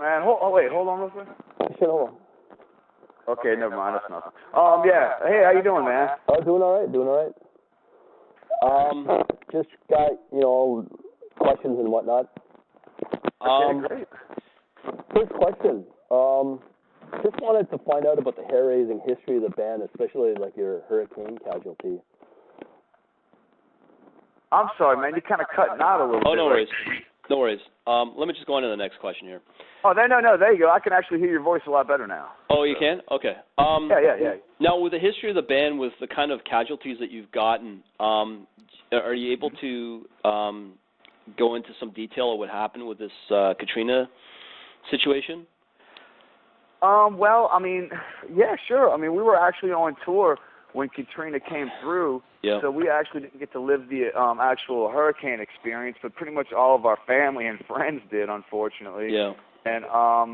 Man, wait, hold on real quick. Shit, hold on. Okay, never mind, that's nothing. Yeah. Hey, how you doing, man? Oh, doing all right. Just got, questions and whatnot. Great. First question. Just wanted to find out about the hair-raising history of the band, especially like your hurricane casualty. I'm sorry, man. You're kind of cutting out a little bit. Oh, no worries. No worries. Let me just go on to the next question here. Oh, no. There you go. I can actually hear your voice a lot better now. Oh, you can? Okay. Yeah. Now, with the history of the band, with the kind of casualties that you've gotten, are you able to go into some detail of what happened with this Katrina situation? Well, I mean, yeah, sure. I mean, we were actually on tour when Katrina came through, so we actually didn't get to live the actual hurricane experience, but pretty much all of our family and friends did, unfortunately. Yeah. And I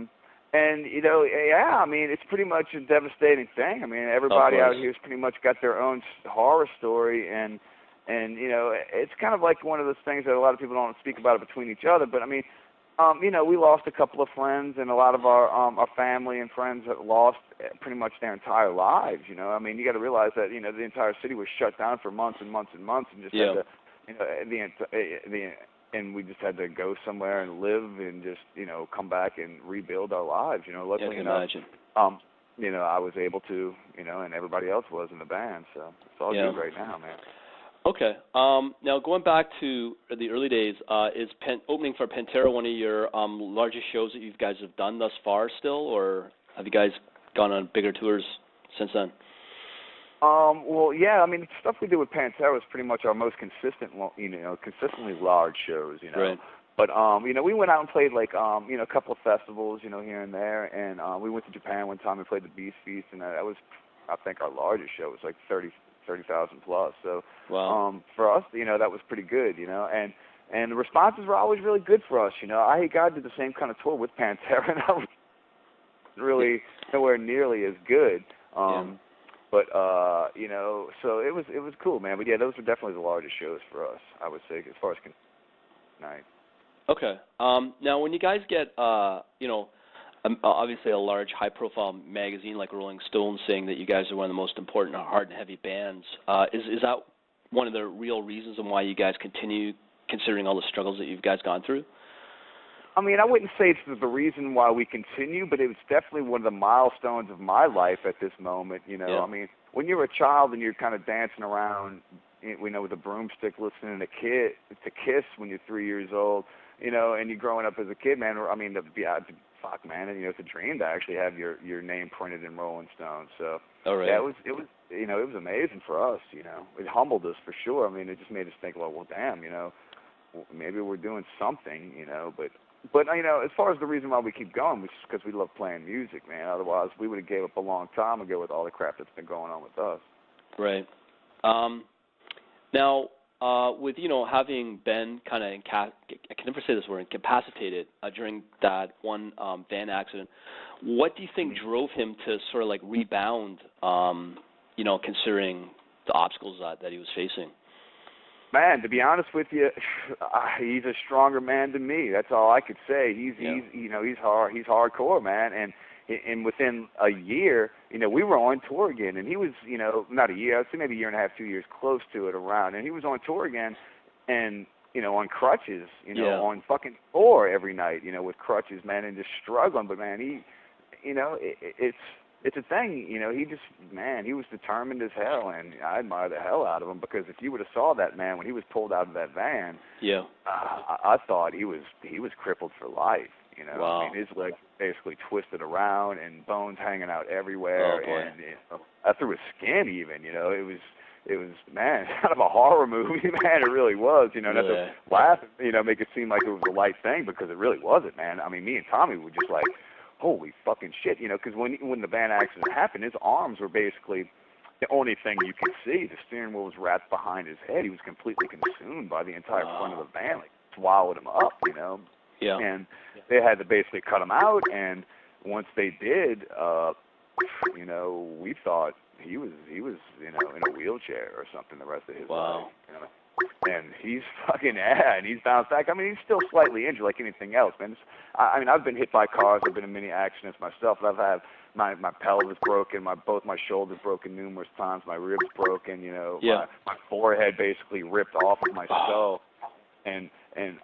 mean, it's pretty much a devastating thing. I mean, everybody out here has pretty much got their own horror story, and it's kind of like one of those things that a lot of people don't speak about it between each other. But I mean, we lost a couple of friends, and a lot of our family and friends have lost pretty much their entire lives. I mean, you got to realize that the entire city was shut down for months and months and months, and just had to, and we just had to go somewhere and live and just come back and rebuild our lives. Luckily enough, I was able to, and everybody else was in the band, so it's all good right now, man. Okay. Now, going back to the early days, is opening for Pantera one of your largest shows that you guys have done thus far still, or have you guys gone on bigger tours since then? Well, yeah, I mean, the stuff we did with Pantera was pretty much our most consistently large shows, Right. But, we went out and played, like, a couple of festivals, here and there, and we went to Japan one time and played the Beast Feast, and that was, I think, our largest show. It was like 30,000 plus. So for us, that was pretty good, and the responses were always really good for us. I Hate God did the same kind of tour with Pantera, and that was really nowhere nearly as good. But so it was cool, man. But yeah, those were definitely the largest shows for us, I would say, as far as night. Okay. Now, when you guys get obviously a large, high-profile magazine like Rolling Stone saying that you guys are one of the most important hard and heavy bands, is that one of the real reasons on why you guys continue, considering all the struggles that you've guys gone through? I mean, I wouldn't say it's the reason why we continue, but it was definitely one of the milestones of my life at this moment. I mean, when you're a child and you're kind of dancing around, with a broomstick, listening to Kiss when you're 3 years old, and you're growing up as a kid, man. I mean, fuck, man, and it's a dream to actually have your name printed in Rolling Stone. So yeah, it was amazing for us. It humbled us for sure. I mean, it just made us think, well, damn, maybe we're doing something, But as far as the reason why we keep going, it's just because we love playing music, man. Otherwise, we would have gave up a long time ago with all the crap that's been going on with us. Right. Now, with having been kind of I can never say this word, incapacitated during that one van accident, what do you think drove him to sort of like rebound? Considering the obstacles that he was facing. Man, to be honest with you, he's a stronger man than me. That's all I could say. He's hardcore, man. And within a year, we were on tour again, and he was, not a year, I'd say maybe a year and a half, 2 years, close to it around, and he was on tour again, and on crutches, on fucking tour every night, with crutches, man, and just struggling. But man, he, it's a thing, he was determined as hell, and I admire the hell out of him, because if you would have saw that man when he was pulled out of that van, I thought he was crippled for life, Wow. I mean, his legs basically twisted around and bones hanging out everywhere, and through his skin even, it was, man, kind of a horror movie, man, it really was, not to laugh, make it seem like it was a light thing, because it really wasn't, man. I mean, me and Tommy were just like, holy fucking shit, because when the van accident happened, his arms were basically the only thing you could see. The steering wheel was wrapped behind his head. He was completely consumed by the entire front of the van, like swallowed him up, Yeah. And they had to basically cut him out, and once they did, we thought he was in a wheelchair or something the rest of his life. and he's fucking and he's bounced back. I mean, he's still slightly injured like anything else, man. I mean, I've been hit by cars. I've been in many accidents myself. I've had my pelvis broken, both my shoulders broken numerous times, my ribs broken, my forehead basically ripped off of my skull, and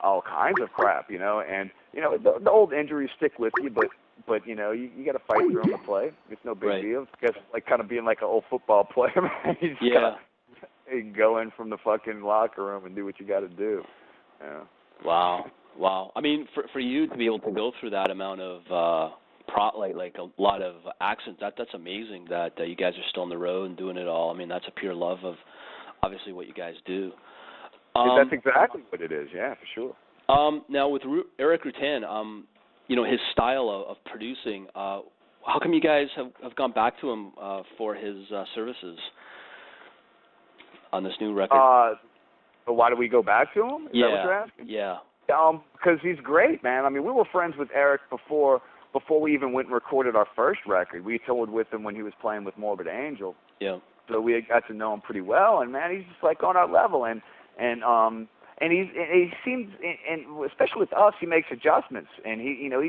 all kinds of crap, and the old injuries stick with you, but you got to fight through them to play. It's no big deal. It's like kind of being like an old football player, man. You just gotta go in from the fucking locker room and do what you got to do. Yeah. Wow. I mean, for you to be able to go through that amount of like a lot of accidents, that's amazing that you guys are still on the road and doing it all. I mean, that's a pure love of obviously what you guys do. That's exactly what it is. Yeah, for sure. Now with Eric Rutan, his style of producing, how come you guys have gone back to him for his services on this new record? But why do we go back to him? Is that what you're asking? Yeah. Because he's great, man. I mean, we were friends with Eric before we even went and recorded our first record. We toured with him when he was playing with Morbid Angel. Yeah. So we got to know him pretty well, and man, he's just like on our level, and he seems, and especially with us, he makes adjustments, and he